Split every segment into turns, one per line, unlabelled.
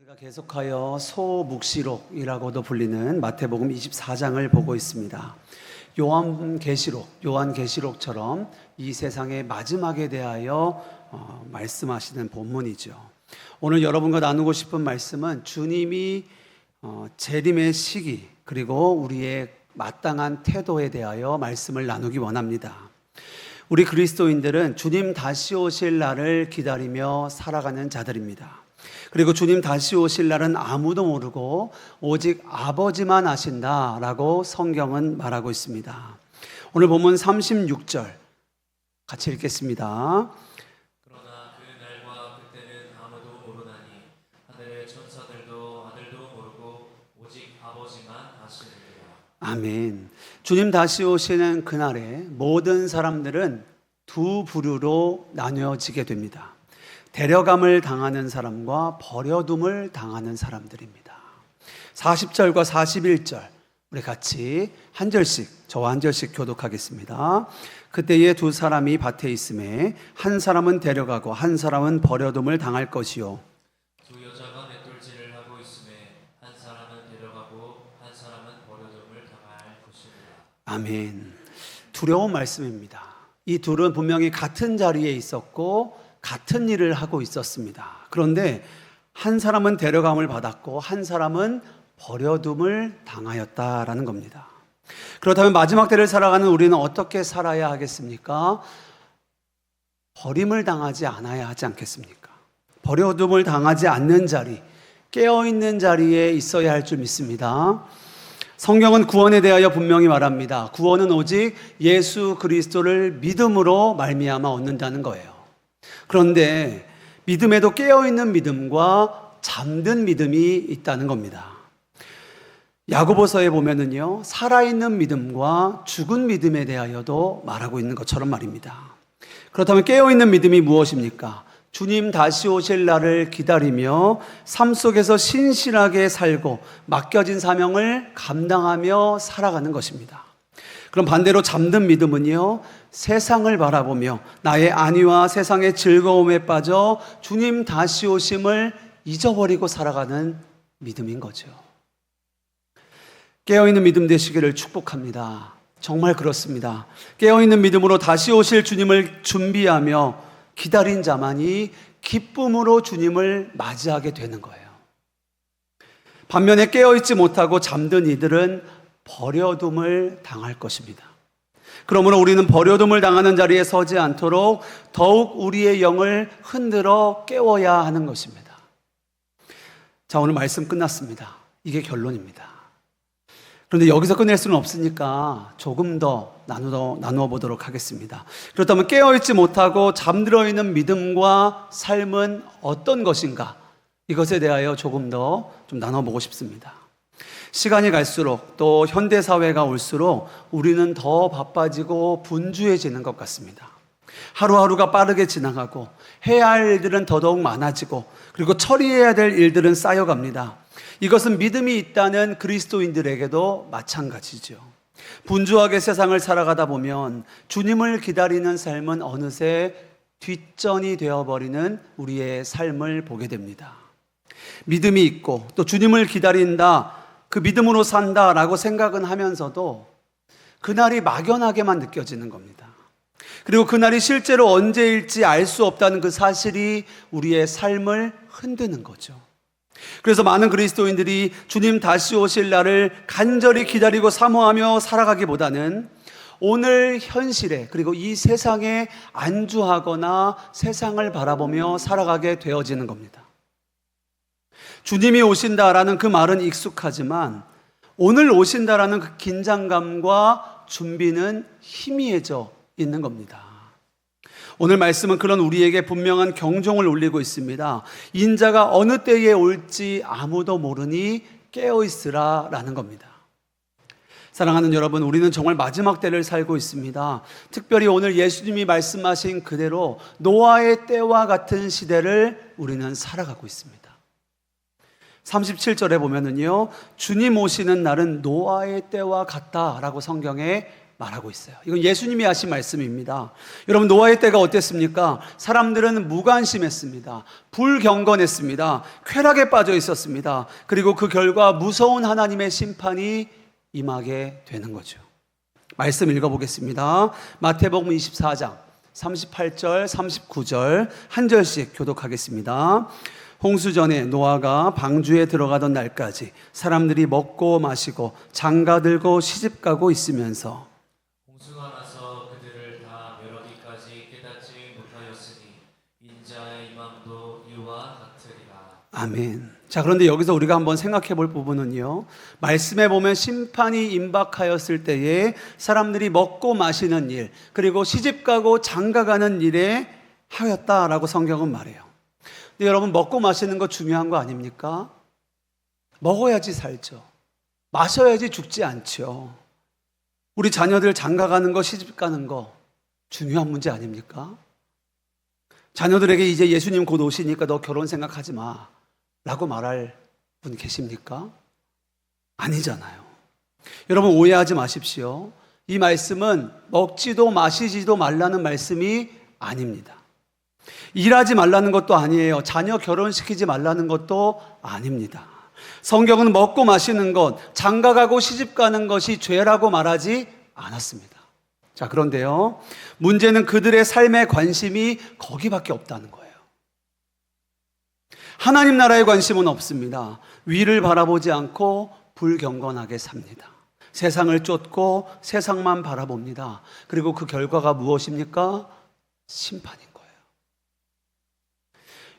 우리가 계속하여 소묵시록이라고도 불리는 마태복음 24장을 보고 있습니다. 요한계시록처럼 이 세상의 마지막에 대하여 말씀하시는 본문이죠. 오늘 여러분과 나누고 싶은 말씀은 주님이 재림의 시기 그리고 우리의 마땅한 태도에 대하여 말씀을 나누기 원합니다. 우리 그리스도인들은 주님 다시 오실 날을 기다리며 살아가는 자들입니다. 그리고 주님 다시 오실 날은 아무도 모르고 오직 아버지만 아신다라고 성경은 말하고 있습니다. 오늘 본문 36절 같이 읽겠습니다.
그러나 그 날과 그때는 아무도 모르나니 하늘의 천사들도 아들도 모르고 오직 아버지만 아시느니라.
아멘. 주님 다시 오시는 그날에 모든 사람들은 두 부류로 나뉘어지게 됩니다. 데려감을 당하는 사람과 버려둠을 당하는 사람들입니다. 40절과 41절 우리 같이 한 절씩 저와 한 절씩 교독하겠습니다. 그때에 두 사람이 밭에 있음에 한 사람은 데려가고 한 사람은 버려둠을 당할 것이요
두 여자가 맷돌질을 하고 있음에 한 사람은 데려가고 한 사람은 버려둠을 당할 것이니라.
아멘. 두려운 말씀입니다. 이 둘은 분명히 같은 자리에 있었고 같은 일을 하고 있었습니다. 그런데 한 사람은 데려감을 받았고 한 사람은 버려둠을 당하였다라는 겁니다. 그렇다면 마지막 때를 살아가는 우리는 어떻게 살아야 하겠습니까? 버림을 당하지 않아야 하지 않겠습니까? 버려둠을 당하지 않는 자리, 깨어있는 자리에 있어야 할 줄 믿습니다. 성경은 구원에 대하여 분명히 말합니다. 구원은 오직 예수 그리스도를 믿음으로 말미암아 얻는다는 거예요. 그런데 믿음에도 깨어있는 믿음과 잠든 믿음이 있다는 겁니다. 야고보서에 보면은요, 살아있는 믿음과 죽은 믿음에 대하여도 말하고 있는 것처럼 말입니다. 그렇다면 깨어있는 믿음이 무엇입니까? 주님 다시 오실 날을 기다리며 삶 속에서 신실하게 살고 맡겨진 사명을 감당하며 살아가는 것입니다. 그럼 반대로 잠든 믿음은요, 세상을 바라보며 나의 안위와 세상의 즐거움에 빠져 주님 다시 오심을 잊어버리고 살아가는 믿음인 거죠. 깨어있는 믿음 되시기를 축복합니다. 정말 그렇습니다. 깨어있는 믿음으로 다시 오실 주님을 준비하며 기다린 자만이 기쁨으로 주님을 맞이하게 되는 거예요. 반면에 깨어있지 못하고 잠든 이들은 버려둠을 당할 것입니다. 그러므로 우리는 버려둠을 당하는 자리에 서지 않도록 더욱 우리의 영을 흔들어 깨워야 하는 것입니다. 자, 오늘 말씀 끝났습니다. 이게 결론입니다. 그런데 여기서 끝낼 수는 없으니까 조금 더 나누어 보도록 하겠습니다. 그렇다면 깨어있지 못하고 잠들어 있는 믿음과 삶은 어떤 것인가? 이것에 대하여 조금 더 좀 나눠보고 싶습니다. 시간이 갈수록 또 현대사회가 올수록 우리는 더 바빠지고 분주해지는 것 같습니다. 하루하루가 빠르게 지나가고 해야 할 일들은 더더욱 많아지고 그리고 처리해야 될 일들은 쌓여갑니다. 이것은 믿음이 있다는 그리스도인들에게도 마찬가지죠. 분주하게 세상을 살아가다 보면 주님을 기다리는 삶은 어느새 뒷전이 되어버리는 우리의 삶을 보게 됩니다. 믿음이 있고 또 주님을 기다린다, 그 믿음으로 산다라고 생각은 하면서도 그날이 막연하게만 느껴지는 겁니다. 그리고 그날이 실제로 언제일지 알 수 없다는 그 사실이 우리의 삶을 흔드는 거죠. 그래서 많은 그리스도인들이 주님 다시 오실 날을 간절히 기다리고 사모하며 살아가기보다는 오늘 현실에 그리고 이 세상에 안주하거나 세상을 바라보며 살아가게 되어지는 겁니다. 주님이 오신다라는 그 말은 익숙하지만 오늘 오신다라는 그 긴장감과 준비는 희미해져 있는 겁니다. 오늘 말씀은 그런 우리에게 분명한 경종을 울리고 있습니다. 인자가 어느 때에 올지 아무도 모르니 깨어있으라 라는 겁니다. 사랑하는 여러분, 우리는 정말 마지막 때를 살고 있습니다. 특별히 오늘 예수님이 말씀하신 그대로 노아의 때와 같은 시대를 우리는 살아가고 있습니다. 37절에 보면은요, 주님 오시는 날은 노아의 때와 같다라고 성경에 말하고 있어요. 이건 예수님이 하신 말씀입니다. 여러분, 노아의 때가 어땠습니까? 사람들은 무관심했습니다. 불경건했습니다. 쾌락에 빠져 있었습니다. 그리고 그 결과 무서운 하나님의 심판이 임하게 되는 거죠. 말씀 읽어보겠습니다. 마태복음 24장 38절, 39절 한 절씩 교독하겠습니다. 홍수 전에 노아가 방주에 들어가던 날까지 사람들이 먹고 마시고 장가들고 시집가고 있으면서
홍수가 나서 그들을 다 멸하기까지 깨닫지 못하였으니 인자의 임함도 이와 같으리라.
아멘. 자, 그런데 여기서 우리가 한번 생각해 볼 부분은요, 말씀에 보면 심판이 임박하였을 때에 사람들이 먹고 마시는 일, 그리고 시집가고 장가가는 일에 하였다라고 성경은 말해요. 근데 여러분, 먹고 마시는 거 중요한 거 아닙니까? 먹어야지 살죠. 마셔야지 죽지 않죠. 우리 자녀들 장가가는 거, 시집가는 거 중요한 문제 아닙니까? 자녀들에게 이제 예수님 곧 오시니까 너 결혼 생각하지 마 라고 말할 분 계십니까? 아니잖아요. 여러분, 오해하지 마십시오. 이 말씀은 먹지도 마시지도 말라는 말씀이 아닙니다. 일하지 말라는 것도 아니에요. 자녀 결혼시키지 말라는 것도 아닙니다. 성경은 먹고 마시는 것, 장가가고 시집가는 것이 죄라고 말하지 않았습니다. 자, 그런데요, 문제는 그들의 삶의 관심이 거기밖에 없다는 거예요. 하나님 나라의 관심은 없습니다. 위를 바라보지 않고 불경건하게 삽니다. 세상을 쫓고 세상만 바라봅니다. 그리고 그 결과가 무엇입니까? 심판인 거예요.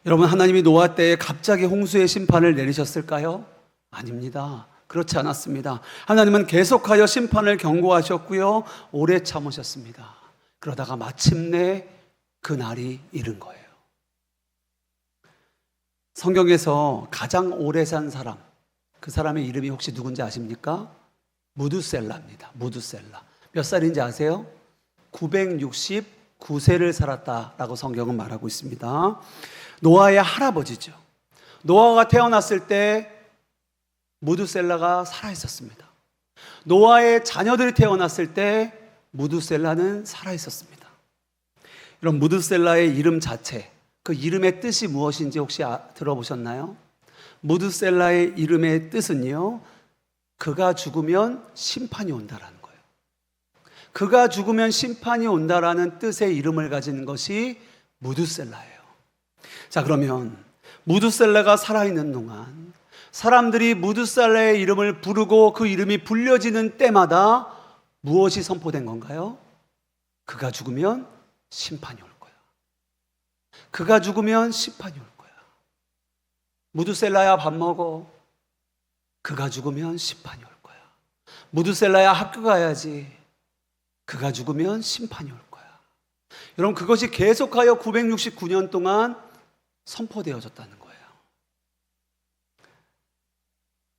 여러분, 하나님이 노아 때에 갑자기 홍수의 심판을 내리셨을까요? 아닙니다. 그렇지 않았습니다. 하나님은 계속하여 심판을 경고하셨고요, 오래 참으셨습니다. 그러다가 마침내 그 날이 이른 거예요. 성경에서 가장 오래 산 사람, 그 사람의 이름이 혹시 누군지 아십니까? 무두셀라입니다. 무두셀라. 몇 살인지 아세요? 969세를 살았다라고 성경은 말하고 있습니다. 노아의 할아버지죠. 노아가 태어났을 때 무두셀라가 살아 있었습니다. 노아의 자녀들이 태어났을 때 무두셀라는 살아 있었습니다. 이런 무두셀라의 이름 자체, 그 이름의 뜻이 무엇인지 혹시 들어보셨나요? 무두셀라의 이름의 뜻은요, 그가 죽으면 심판이 온다라는 거예요. 그가 죽으면 심판이 온다라는 뜻의 이름을 가진 것이 무두셀라예요. 자, 그러면 무두셀라가 살아있는 동안 사람들이 무두셀라의 이름을 부르고 그 이름이 불려지는 때마다 무엇이 선포된 건가요? 그가 죽으면 심판이 올 거야. 그가 죽으면 심판이 올 거야. 무두셀라야, 밥 먹어. 그가 죽으면 심판이 올 거야. 무두셀라야, 학교 가야지. 그가 죽으면 심판이 올 거야. 여러분, 그것이 계속하여 969년 동안 선포되어졌다는 거예요.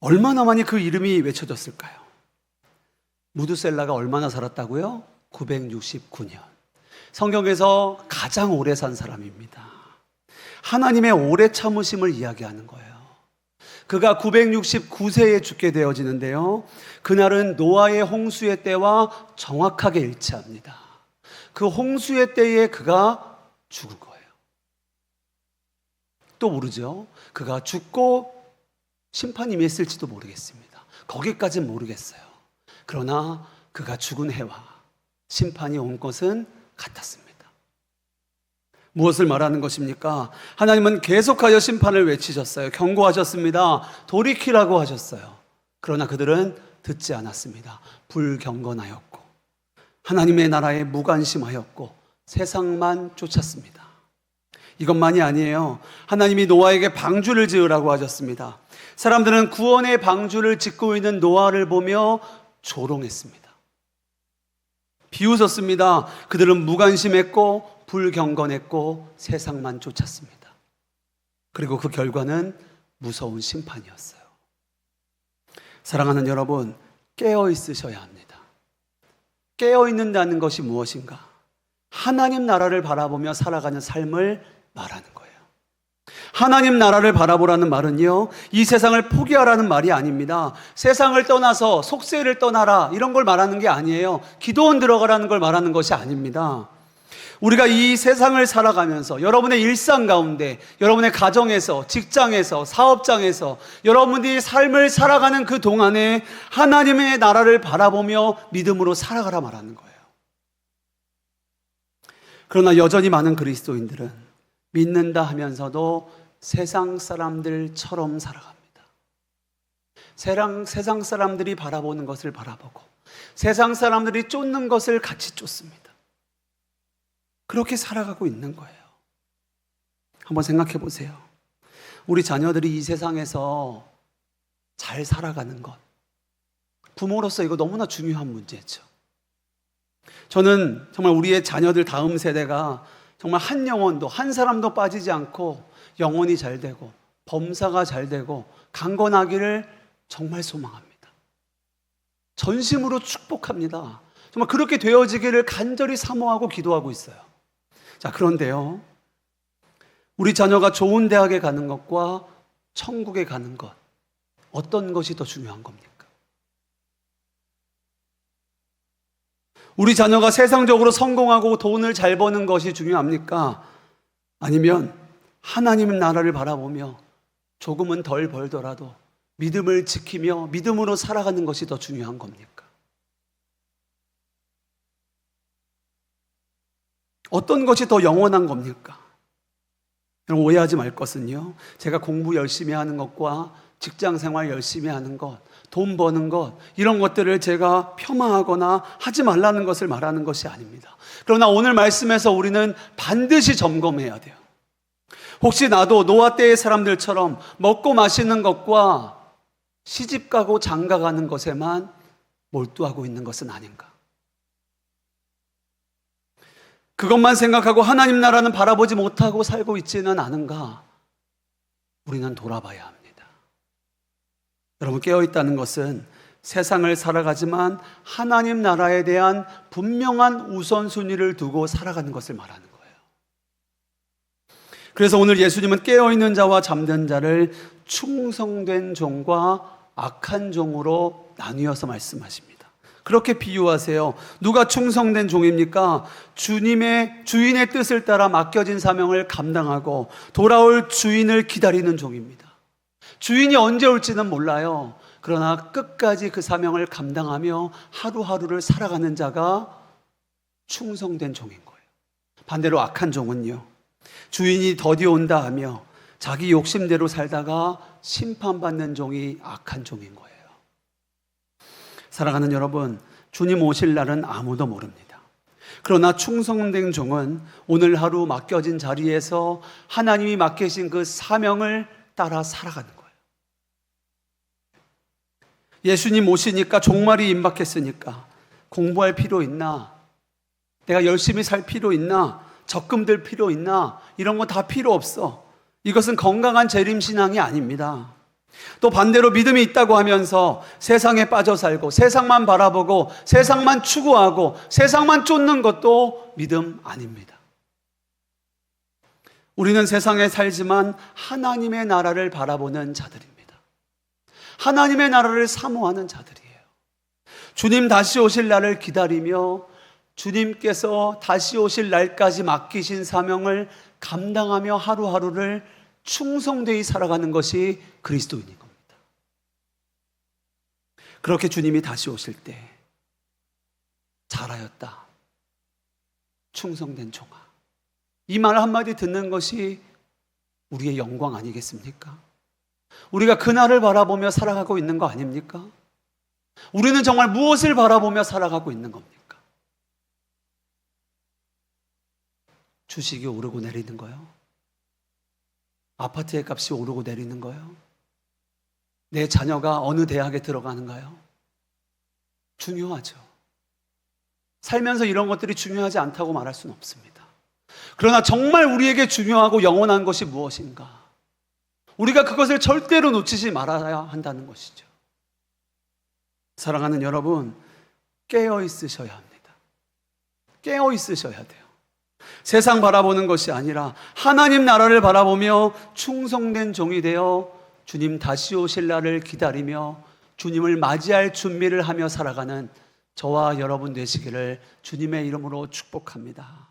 얼마나 많이 그 이름이 외쳐졌을까요? 무두셀라가 얼마나 살았다고요? 969년. 성경에서 가장 오래 산 사람입니다. 하나님의 오래 참으심을 이야기하는 거예요. 그가 969세에 죽게 되어지는데요, 그날은 노아의 홍수의 때와 정확하게 일치합니다. 그 홍수의 때에 그가 죽을 거예요. 또 모르죠. 그가 죽고 심판이 임했을지도 모르겠습니다. 거기까지는 모르겠어요. 그러나 그가 죽은 해와 심판이 온 것은 같았습니다. 무엇을 말하는 것입니까? 하나님은 계속하여 심판을 외치셨어요. 경고하셨습니다. 돌이키라고 하셨어요. 그러나 그들은 듣지 않았습니다. 불경건하였고 하나님의 나라에 무관심하였고 세상만 쫓았습니다. 이것만이 아니에요. 하나님이 노아에게 방주를 지으라고 하셨습니다. 사람들은 구원의 방주를 짓고 있는 노아를 보며 조롱했습니다. 비웃었습니다. 그들은 무관심했고 불경건했고 세상만 쫓았습니다. 그리고 그 결과는 무서운 심판이었어요. 사랑하는 여러분, 깨어 있으셔야 합니다. 깨어 있는다는 것이 무엇인가? 하나님 나라를 바라보며 살아가는 삶을 말하는 거예요. 하나님 나라를 바라보라는 말은요, 이 세상을 포기하라는 말이 아닙니다. 세상을 떠나서 속세를 떠나라 이런 걸 말하는 게 아니에요. 기도원 들어가라는 걸 말하는 것이 아닙니다. 우리가 이 세상을 살아가면서 여러분의 일상 가운데, 여러분의 가정에서, 직장에서, 사업장에서 여러분들이 삶을 살아가는 그 동안에 하나님의 나라를 바라보며 믿음으로 살아가라 말하는 거예요. 그러나 여전히 많은 그리스도인들은 믿는다 하면서도 세상 사람들처럼 살아갑니다. 세상 사람들이 바라보는 것을 바라보고 세상 사람들이 쫓는 것을 같이 쫓습니다. 그렇게 살아가고 있는 거예요. 한번 생각해 보세요. 우리 자녀들이 이 세상에서 잘 살아가는 것, 부모로서 이거 너무나 중요한 문제죠. 저는 정말 우리의 자녀들 다음 세대가 정말 한 영혼도, 한 사람도 빠지지 않고 영혼이 잘 되고 범사가 잘 되고 강건하기를 정말 소망합니다. 전심으로 축복합니다. 정말 그렇게 되어지기를 간절히 사모하고 기도하고 있어요. 자, 그런데요, 우리 자녀가 좋은 대학에 가는 것과 천국에 가는 것, 어떤 것이 더 중요한 겁니까? 우리 자녀가 세상적으로 성공하고 돈을 잘 버는 것이 중요합니까? 아니면 하나님의 나라를 바라보며 조금은 덜 벌더라도 믿음을 지키며 믿음으로 살아가는 것이 더 중요한 겁니까? 어떤 것이 더 영원한 겁니까? 여러분, 오해하지 말 것은요, 제가 공부 열심히 하는 것과 직장 생활 열심히 하는 것, 돈 버는 것, 이런 것들을 제가 폄하하거나 하지 말라는 것을 말하는 것이 아닙니다. 그러나 오늘 말씀에서 우리는 반드시 점검해야 돼요. 혹시 나도 노아 때의 사람들처럼 먹고 마시는 것과 시집 가고 장가 가는 것에만 몰두하고 있는 것은 아닌가? 그것만 생각하고 하나님 나라는 바라보지 못하고 살고 있지는 않은가? 우리는 돌아봐야 합니다. 여러분, 깨어있다는 것은 세상을 살아가지만 하나님 나라에 대한 분명한 우선순위를 두고 살아가는 것을 말하는 거예요. 그래서 오늘 예수님은 깨어있는 자와 잠든 자를 충성된 종과 악한 종으로 나뉘어서 말씀하십니다. 그렇게 비유하세요. 누가 충성된 종입니까? 주인의 뜻을 따라 맡겨진 사명을 감당하고 돌아올 주인을 기다리는 종입니다. 주인이 언제 올지는 몰라요. 그러나 끝까지 그 사명을 감당하며 하루하루를 살아가는 자가 충성된 종인 거예요. 반대로 악한 종은요, 주인이 더디 온다 하며 자기 욕심대로 살다가 심판받는 종이 악한 종인 거예요. 사랑하는 여러분, 주님 오실 날은 아무도 모릅니다. 그러나 충성된 종은 오늘 하루 맡겨진 자리에서 하나님이 맡기신 그 사명을 따라 살아가는 거예요. 예수님 오시니까 종말이 임박했으니까 공부할 필요 있나? 내가 열심히 살 필요 있나? 적금 들 필요 있나? 이런 거 다 필요 없어. 이것은 건강한 재림신앙이 아닙니다. 또 반대로 믿음이 있다고 하면서 세상에 빠져 살고 세상만 바라보고 세상만 추구하고 세상만 쫓는 것도 믿음 아닙니다. 우리는 세상에 살지만 하나님의 나라를 바라보는 자들입니다. 하나님의 나라를 사모하는 자들이에요. 주님 다시 오실 날을 기다리며 주님께서 다시 오실 날까지 맡기신 사명을 감당하며 하루하루를 충성되이 살아가는 것이 그리스도인인 겁니다. 그렇게 주님이 다시 오실 때 잘하였다, 충성된 종아, 이 말 한마디 듣는 것이 우리의 영광 아니겠습니까? 우리가 그날을 바라보며 살아가고 있는 거 아닙니까? 우리는 정말 무엇을 바라보며 살아가고 있는 겁니까? 주식이 오르고 내리는 거요? 아파트의 값이 오르고 내리는 거요? 내 자녀가 어느 대학에 들어가는가요? 중요하죠. 살면서 이런 것들이 중요하지 않다고 말할 수는 없습니다. 그러나 정말 우리에게 중요하고 영원한 것이 무엇인가? 우리가 그것을 절대로 놓치지 말아야 한다는 것이죠. 사랑하는 여러분, 깨어 있으셔야 합니다. 깨어 있으셔야 돼요. 세상 바라보는 것이 아니라 하나님 나라를 바라보며 충성된 종이 되어 주님 다시 오실 날을 기다리며 주님을 맞이할 준비를 하며 살아가는 저와 여러분 되시기를 주님의 이름으로 축복합니다.